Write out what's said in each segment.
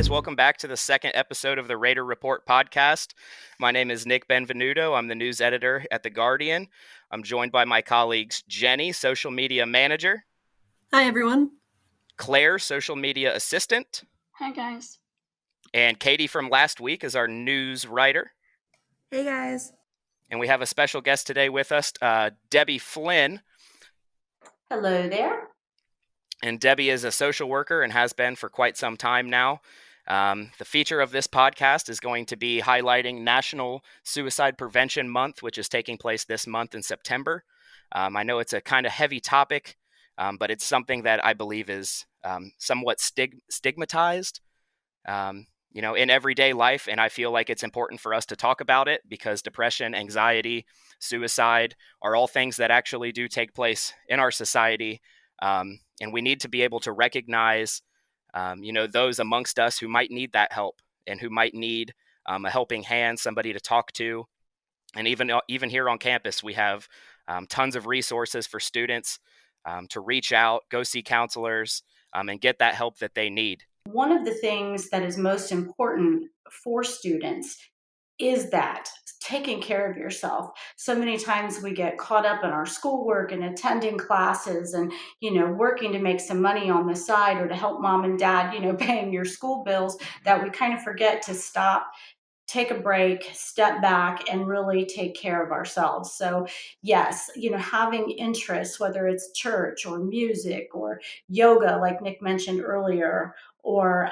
guys. Welcome back to the second episode of the Raider Report podcast. My name is Nick Benvenuto. I'm the news editor at The Guardian. I'm joined by my colleagues Jenny, social media manager. Hi, everyone. Claire, social media assistant. Hi, guys. And Katie from last week is our news writer. Hey, guys. And we have a special guest today with us, Debbie Flynn. Hello there. And Debbie is a social worker and has been for quite some time now. The feature of this podcast is going to be highlighting National Suicide Prevention Month, which is taking place this month in September. I know it's a kind of heavy topic, but it's something that I believe is somewhat stigmatized, in everyday life. And I feel like it's important for us to talk about it because depression, anxiety, suicide are all things that actually do take place in our society. And we need to be able to recognize, those amongst us who might need that help and who might need a helping hand, somebody to talk to. And even here on campus, we have tons of resources for students to reach out, go see counselors, and get that help that they need. One of the things that is most important for students is that taking care of yourself. So many times we get caught up in our schoolwork and attending classes and, working to make some money on the side or to help mom and dad, paying your school bills, that we kind of forget to stop, take a break, step back, and really take care of ourselves. So yes, having interests, whether it's church or music or yoga, like Nick mentioned earlier, or,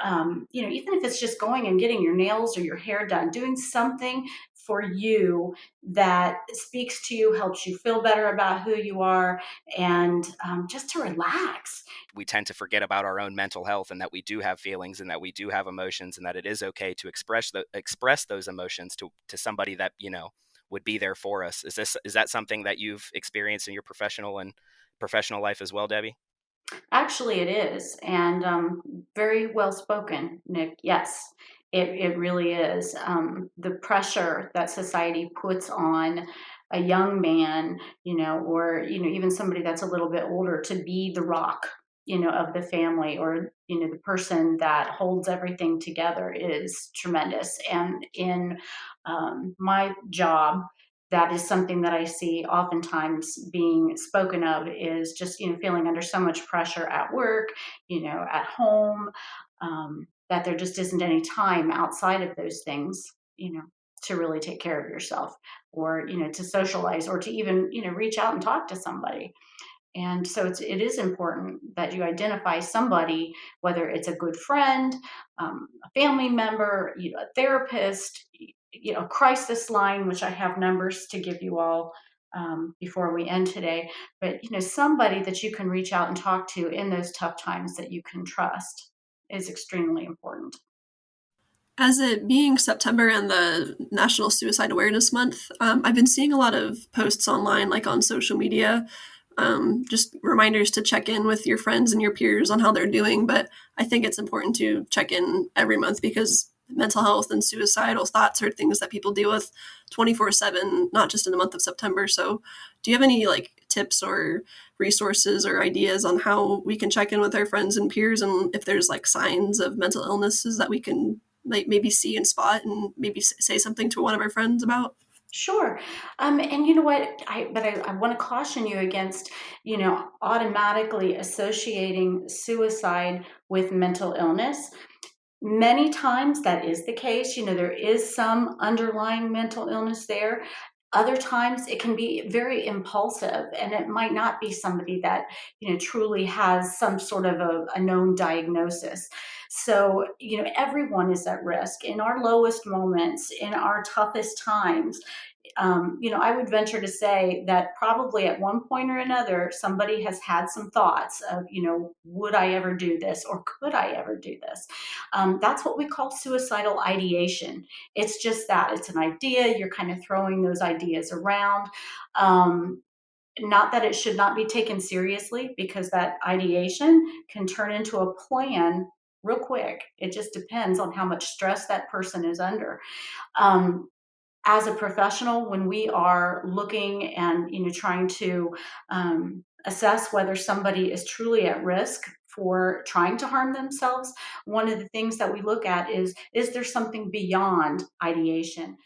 even if it's just going and getting your nails or your hair done, doing something for you that speaks to you, helps you feel better about who you are, and just to relax. We tend to forget about our own mental health and that we do have feelings and that we do have emotions and that it is okay to express those emotions to somebody that, would be there for us. Is that something that you've experienced in your professional life as well, Debbie? Actually, it is, and very well spoken, Nick. Yes, it really is. The pressure that society puts on a young man, or even somebody that's a little bit older, to be the rock, of the family, or the person that holds everything together, is tremendous. And in my job, that is something that I see oftentimes being spoken of, is just, feeling under so much pressure at work, at home, that there just isn't any time outside of those things, to really take care of yourself, or, to socialize, or to even, reach out and talk to somebody. And so it is important that you identify somebody, whether it's a good friend, a family member, a therapist, crisis line, which I have numbers to give you all before we end today. But, somebody that you can reach out and talk to in those tough times that you can trust is extremely important. As it being September and the National Suicide Awareness Month, I've been seeing a lot of posts online, like on social media, just reminders to check in with your friends and your peers on how they're doing. But I think it's important to check in every month because mental health and suicidal thoughts are things that people deal with 24/7, not just in the month of September. So do you have any tips or resources or ideas on how we can check in with our friends and peers, and if there's signs of mental illnesses that we can maybe see and spot and maybe say something to one of our friends about? Sure. And you know what? I want to caution you against, automatically associating suicide with mental illness. Many times that is the case. There is some underlying mental illness there. Other times it can be very impulsive, and it might not be somebody that, truly has some sort of a known diagnosis. So, everyone is at risk in our lowest moments, in our toughest times. I would venture to say that probably at one point or another, somebody has had some thoughts of, would I ever do this, or could I ever do this? That's what we call suicidal ideation. It's just that it's an idea. You're kind of throwing those ideas around. Not that it should not be taken seriously, because that ideation can turn into a plan real quick. It just depends on how much stress that person is under. As a professional, when we are looking and trying to assess whether somebody is truly at risk for trying to harm themselves, one of the things that we look at is there something beyond ideation?